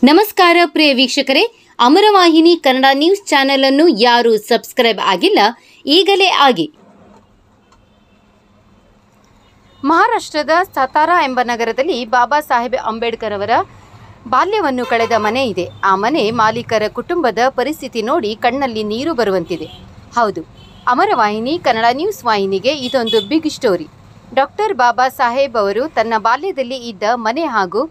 ನಮಸ್ಕಾರ ಪ್ರಿಯ ವೀಕ್ಷಕರೇ, ಅಮರವಾಹಿನಿ Kannada news channel ಅನ್ನು ಯಾರು ಸಬ್ಸ್ಕ್ರೈಬ್ ಆಗಿಲ್ಲ ಈಗಲೇ ಆಗಿ. ಮಹಾರಾಷ್ಟ್ರದ ಸತಾರಾ ಎಂಬ ನಗರದಲ್ಲಿ ಬಾಬಾ ಸಾಹೇಬ್ ಅಂಬೇಡ್ಕರ್ ಅವರ ಬಾಲ್ಯವನ್ನು ಕಳೆದ ಮನೆ ಇದೆ. ಆ ಮನೆ ಮಾಲೀಕರ ಕುಟುಂಬದ ಪರಿಸ್ಥಿತಿ ನೋಡಿ ಕಣ್ಣಲ್ಲಿ ನೀರು ಬರುವಂತಿದೆ. ಹೌದು, ಅಮರವಾಹಿನಿ ಕನ್ನಡ ನ್ಯೂಸ್ ವಾಹಿನಿಗೆ ಇದೊಂದು big story. Doctor Baba Saheb ಅವರು ತನ್ನ ಬಾಲ್ಯದಲ್ಲಿ ಇದ್ದ ಮನೆ ಹಾಗೂ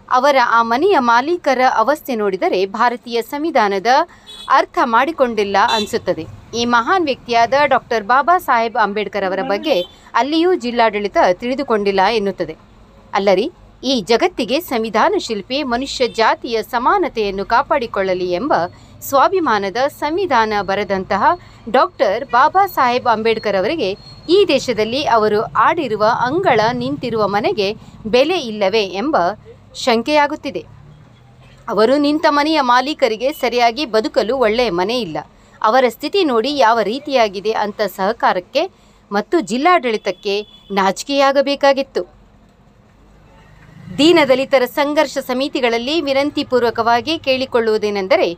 ಅವರ ಆ ಮನೆಯ ಮಾಲೀಕರ ಅವಸ್ಥೆ ನೋಡಿದರೆ ಭಾರತೀಯ ಸಂವಿಧಾನದ ಅರ್ಥ ಮಾಡಿಕೊಂಡಿಲ್ಲ ಅನಿಸುತ್ತದೆ. ಈ ಮಹಾನ್ ವ್ಯಕ್ತಿಯಾದ ಡಾಕ್ಟರ್ ಬಾಬಾ ಸಾಹೇಬ್ ಅಂಬೇಡ್ಕರ್ ಅವರ ಬಗ್ಗೆ ಅಲ್ಲಿಯೂ ಜಿಲ್ಲಾಡಳಿತ ತಿಳಿದುಕೊಂಡಿಲ್ಲ ಎನ್ನುತ್ತದೆ. ಅಲ್ಲರಿ, ಈ ಜಗತ್ತಿಗೆ ಸಂವಿಧಾನ ಶಿಲ್ಪಿ ಮನುಷ್ಯ ಜಾತಿಯ ಸಮಾನತೆಯನ್ನು ಕಾಪಾಡಿಕೊಳ್ಳಲಿ ಎಂಬ ಸ್ವಾಭಿಮಾನದ ಸಂವಿಧಾನ ಬರೆದಂತಹ ಡಾಕ್ಟರ್ ಬಾಬಾ ಸಾಹೇಬ್ ಅಂಬೇಡ್ಕರ್ ಅವರಿಗೆ ಈ ದೇಶದಲ್ಲಿ ಅವರು ಆಡಿರುವ ಅಂಗಳ ನಿಂತಿರುವ ಮನೆಗೆ ಬೆಲೆ ಇಲ್ಲವೇ ಎಂಬ ಶಂಕೆಯಾಗುತ್ತಿದೆ. ಅವರು ನಿಂತ ಮನೆಯ ಮಾಲೀಕರಿಗೆ ಸರಿಯಾಗಿ ಬದುಕಲು ಒಳ್ಳೆಯ ಮನೆ ಇಲ್ಲ. ಅವರ ಸ್ಥಿತಿ ನೋಡಿ ಯಾವ ರೀತಿಯಾಗಿದೆ ಅಂತ ಸರ್ಕಾರಕ್ಕೆ ಮತ್ತು ಜಿಲ್ಲಾಡಳಿತಕ್ಕೆ ನಾಚಿಕೆಯಾಗಬೇಕಾಗಿತ್ತು. ದೀನದಲಿತರ ಸಂಘರ್ಷ ಸಮಿತಿಗಳಲ್ಲಿ ವಿನಂತಿಪೂರ್ವಕವಾಗಿ ಕೇಳಿಕೊಳ್ಳುವುದೇನೆಂದರೆ,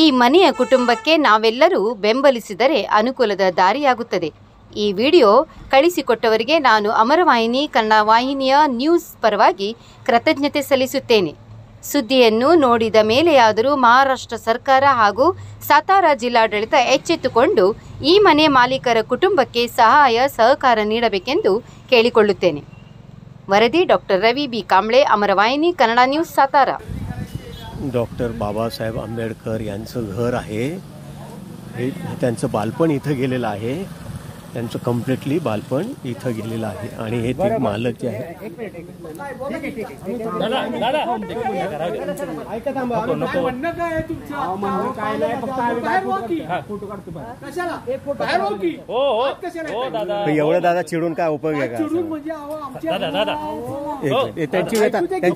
ಈ ಮನೆಯ ಕುಟುಂಬಕ್ಕೆ ನಾವೆಲ್ಲರೂ ಬೆಂಬಲಿಸಿದರೆ ಅನುಕೂಲದ ದಾರಿಯಾಗುತ್ತದೆ. ಈ ವಿಡಿಯೋ ಕಳಿಸಿಕೊಟ್ಟವರಿಗೆ ನಾನು ಅಮರವಾಹಿನಿ ಕನ್ನಡ ವಾಹಿನಿಯ ನ್ಯೂಸ್ ಪರವಾಗಿ ಕೃತಜ್ಞತೆ ಸಲ್ಲಿಸುತ್ತೇನೆ. ಸುದ್ದಿಯನ್ನು ನೋಡಿದ ಮೇಲೆಯಾದರೂ ಮಹಾರಾಷ್ಟ್ರ ಸರ್ಕಾರ ಹಾಗೂ ಸತಾರಾ ಜಿಲ್ಲಾಡಳಿತ ಎಚ್ಚೆತ್ತುಕೊಂಡು ಈ ಮನೆ ಮಾಲೀಕರ ಕುಟುಂಬಕ್ಕೆ ಸಹಾಯ ಸಹಕಾರ ನೀಡಬೇಕೆಂದು ಕೇಳಿಕೊಳ್ಳುತ್ತೇನೆ. वरदी डॉक्टर रवी बी कांबळे, अमरवाहिनी कन्नड न्यूज, सातारा. डॉक्टर बाबासाहेब आंबेडकर यांचं घर आहे. हे त्यांचं बालपण इथं गेलेलं आहे. त्यांचं कम्प्लिटली बालपण इथं गेलेलं आहे आणि हे ते मालक जे आहे एवढं दादा चिडून काय उपयोग आहे का? त्यांची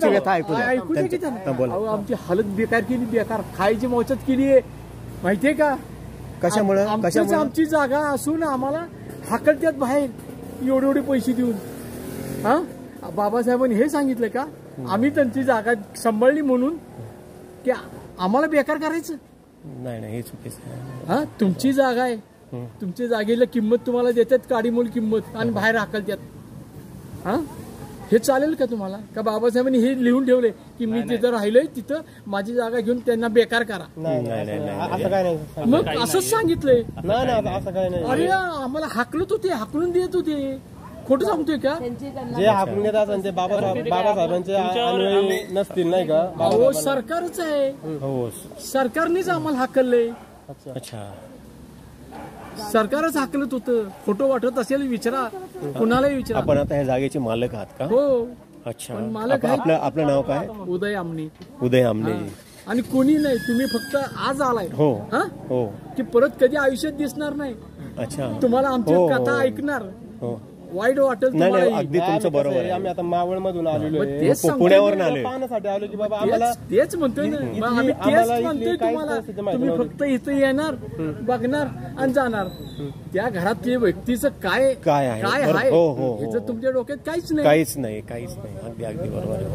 व्यथा ऐकू बोला. आमची हालत बेकार केली, बेकार खायची मोचत केली आहे माहितीये का? कशामुळे? आमची जागा असून आम्हाला हाकलत्यात बाहेर एवढे एवढे पैसे देऊन. हा, बाबासाहेबांनी हे सांगितलं का आम्ही त्यांची जागा सांभाळली म्हणून की आम्हाला बेकार करायचं? नाही नाही, हे चुकीचं आहे. हा, तुमची जागा आहे, तुमच्या जागेला किंमत तुम्हाला देतात, काडीमोल किंमत, आणि बाहेर हाकलत्यात. हा, हे चालेल का तुम्हाला? का बाबासाहेबांनी हे लिहून ठेवले की मी तिथं राहिलोय, तिथं माझी जागा घेऊन त्यांना बेकार करा? असं काय नाही. मग असंच सांगितलंय. नाही असं काय नाही. अरे आम्हाला हाकलत होते, हाकलून देत होते. खोटं सांगतोय का? जे हाकलून देत असेल ते बाबासाहेबांचे अनुयायी नसतील, नाही का? हो, सरकारच आहे. हो, सरकारनेच आम्हाला हाकललंय. अच्छा, सरकारच हाकलत होतं. खोटं वाटत असेल विचारा, कुणालाही विचारा. आपण आता ह्या जागेचे मालक आहात का? हो. अच्छा, पण मालक आपलं नाव काय? उदय आमने. उदय आमने. आणि कोणी नाही, तुम्ही फक्त आज आलाय. हो हा, हो, की परत कधी आयुष्यात दिसणार नाही. अच्छा, तुम्हाला आमची कथा ऐकणार, हो, वाईट वाटेल तुम्हाला. अगदी तुमचं बरोबर आहे. आम्ही आता मावळ मधून आलेलो आहे, पुण्यावरून आलोय, पाहण्यासाठी आलो की बाबा आम्हाला तेच म्हणतोय ना. आम्ही तेच म्हणतोय तुम्हाला, तुम्ही फक्त इथं येणार, बघणार आणि जाणार. त्या घरातल्या व्यक्तीचं काय आहे याचं तुमच्या डोक्यात काहीच नाही. अगदी बरोबर आहे.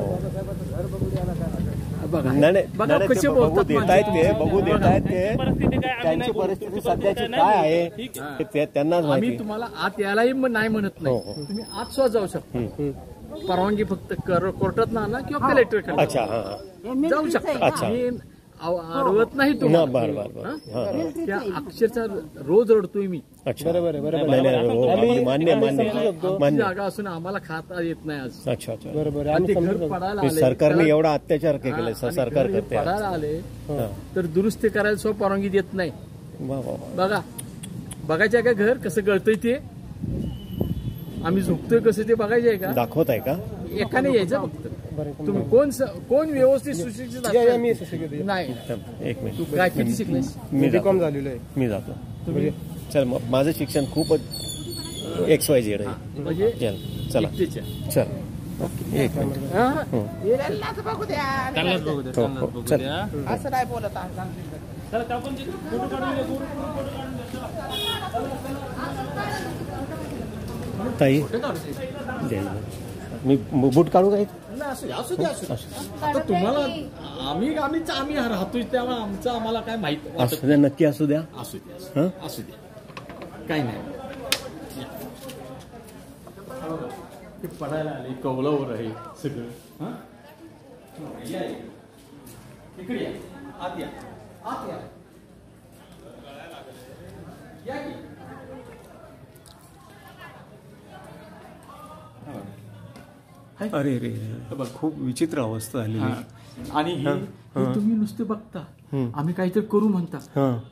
बघा कसे बघू देत आहेत ते त्यांची परिस्थिती सध्याची काय आहे त्यांनाच माहिती. आम्ही तुम्हाला आत यायलाही नाही म्हणत नाही. तुम्ही आत सुद्धा जाऊ शकता, परवानगी फक्त कोर्टात ना आणा किंवा कलेक्टर अच्छा जाऊ शकता. अडवत नाही तुम्हाला. त्या अक्षरशः रोज रडतोय मी. बरोबर मान्य जागा असून आम्हाला खाता येत नाही आज. अच्छा, बरोबर. सरकारने एवढा अत्याचार केला, सरकार पडायला आले तर दुरुस्ती करायला सुद्धा परवानगी देत नाही. बघायचं का घर कसं गळतंय ते? आम्ही झोपतोय कसं ते बघायचं आहे का? दाखवत आहे का? एकाने यायचं फक्त. तुम्ही कोण व्यवस्थित सुशिक्षित नाही? एक मिनिट, तू काय किती शिकलेस? मी कॉम झालेलो आहे. मी जातो. चल, माझं शिक्षण खूपच XYZ आहे. म्हणजे चला चल, एक मिनिट. चल, असं नाही बोलत. ताई मी बूट काढू काय? असू द्या असू द्या असू द्या. आता तुम्हाला आम्ही राहतोय तेव्हा आमचं आम्हाला काय माहित असू द्या, नक्की असू द्या. असू द्या हं? असू द्या, काही नाही. ते पडायला आले, कौलावर आहे सगळं. हा या इकडे या, आत या, आत या, या की. अरे रे, खूप विचित्र अवस्था झालेली. आणि हे तुम्ही नुसते बघता, आम्ही काहीतरी करू म्हणता,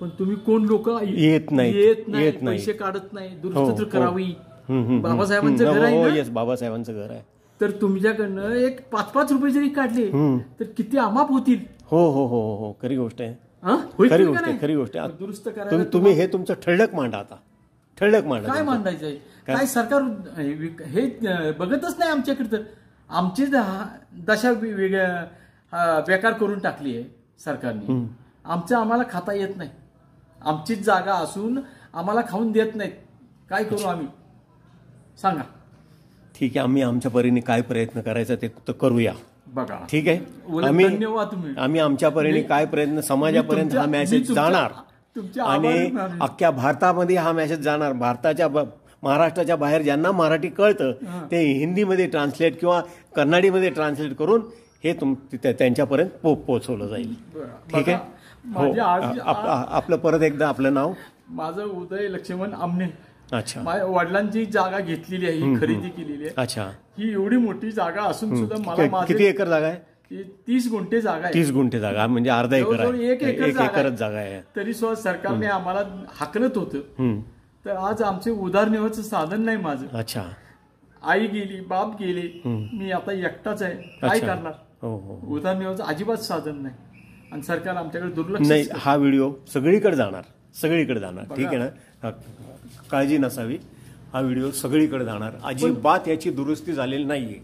पण तुम्ही कोण लोक येत नाही. पैसे काढत नाही, हो, दुरुस्त तर हो. करावी. बाबासाहेबांचं घर आहे ना, येस, बाबासाहेबांचं घर आहे. तर तुमच्याकडनं एक 5-5 रुपये जरी काढले तर किती अमाप होतील. हो हो हो हो, खरी गोष्ट आहे. होईल खरी का गोष्ट आहे, नाही? खरी गोष्ट आहे. दुरुस्त करायला तुम्ही हे तुमचं ठळक मांडा आता, ठळक मांडा. काय मांडायचंय? काय सरकार हे बघतच नाही आमच्याकडे. तर आमची दशा वेगळ्या बेकार करून टाकली आहे सरकारने. आम्हाला खाता येत नाही, आमचीच जागा असून आम्हाला खाऊन देत नाहीत. काय करू आम्ही सांगा? ठीक आहे, आम्ही आमच्या परीने काय प्रयत्न करायचा ते तर करूया. बघा, ठीक आहे, धन्यवाद. तुम्ही आम्ही आमच्या परीने काय प्रयत्न, समाजापर्यंत हा मेसेज जाणार आणि अख्ख्या भारतामध्ये हा मेसेज जाणार. महाराष्ट्राच्या बाहेर ज्यांना मराठी कळतं ते हिंदीमध्ये ट्रान्सलेट किंवा कन्नडीमध्ये ट्रान्सलेट करून हे त्यांच्यापर्यंत पोहोचवलं जाईल. ठीक आहे. हो, आपलं परत एकदा आपलं नाव. माझं उदय लक्ष्मण आमने. अच्छा. माझ्या वडिलांची जागा घेतलेली आहे, ही खरेदी केलेली आहे. अच्छा. ही एवढी मोठी जागा असून सुद्धा मला किती एकर जागा आहे? 30 गुंठे जागा आहे. 30 गुंठे जागा म्हणजे अर्धा एकर आहे. 1 एकरच जागा आहे. तरी सुद्धा सरकारने आम्हाला हाकलत होतं. तर आज आमचे उदरनिर्वाहाचं साधन नाही माझं. अच्छा. आई गेली, बाप गेले, मी आता एकटाच आहे. काय करणार? उदरनिर्वाहाचं अजिबात साधन नाही आणि सरकार आमच्याकडे दुर्लक्ष नाही. हा व्हिडिओ सगळीकडे जाणार, सगळीकडे जाणार. ठीक आहे ना, काळजी नसावी. हा व्हिडिओ सगळीकडे जाणार. अजिबात याची दुरुस्ती झालेली नाहीये.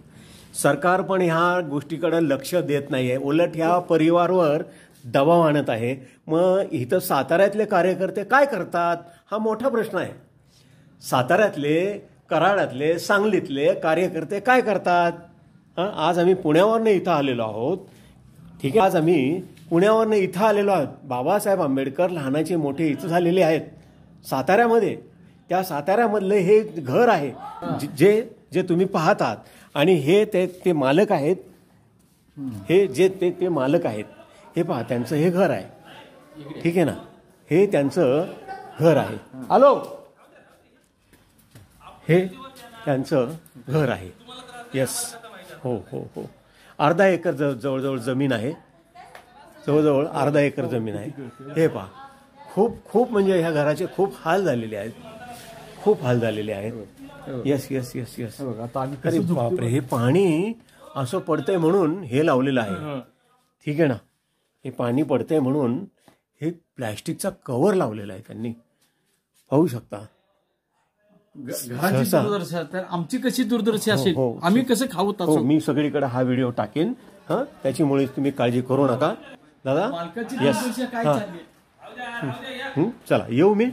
सरकार पण ह्या गोष्टीकडे लक्ष देत नाहीये, उलट ह्या परिवारावर दबाव आणत आहे. मग इथं साताऱ्यातले कार्यकर्ते काय करतात हा मोठा प्रश्न आहे. साताऱ्यातले, कराडातले, सांगलीतले कार्यकर्ते काय करतात? आज आम्ही पुण्यावरनं इथं आलेलो आहोत. ठीक आहे, आज आम्ही पुण्यावरनं इथं आलेलो आहोत. बाबासाहेब आंबेडकर लहानाचे मोठे इथं झालेले आहेत साताऱ्यामध्ये. त्या साताऱ्यामधलं हे घर आहे जे तुम्ही पाहतात आणि हे ते मालक आहेत. हे जे ते मालक आहेत, हे पहा, त्यांचं हे घर आहे. ठीक आहे ना, हे त्यांचं घर आहे. हॅलो, हे त्यांचं घर आहे. येस, हो हो हो. अर्धा एकर जवळजवळ जमीन आहे. जवळजवळ अर्धा एकर जमीन आहे. हे पहा, खूप म्हणजे ह्या घराचे खूप हाल झालेले आहेत. खूप हाल झालेले आहेत. Yes yes yes yes. अरे बापरे, हे पाणी असं पडतंय म्हणून हे लावलेलं आहे. ठीक आहे ना, हे पाणी पडतंय म्हणून हे प्लॅस्टिकचा कव्हर लावलेला आहे त्यांनी. पाहू शकता. आमची कशी दुर्दशा असेल, आम्ही कसं खाऊ? मी सगळीकडे हा व्हिडिओ टाकेन. त्याच्यामुळे तुम्ही काळजी करू नका दादा. मालकाची दुर्दशा काय चालली? चला येऊ मी.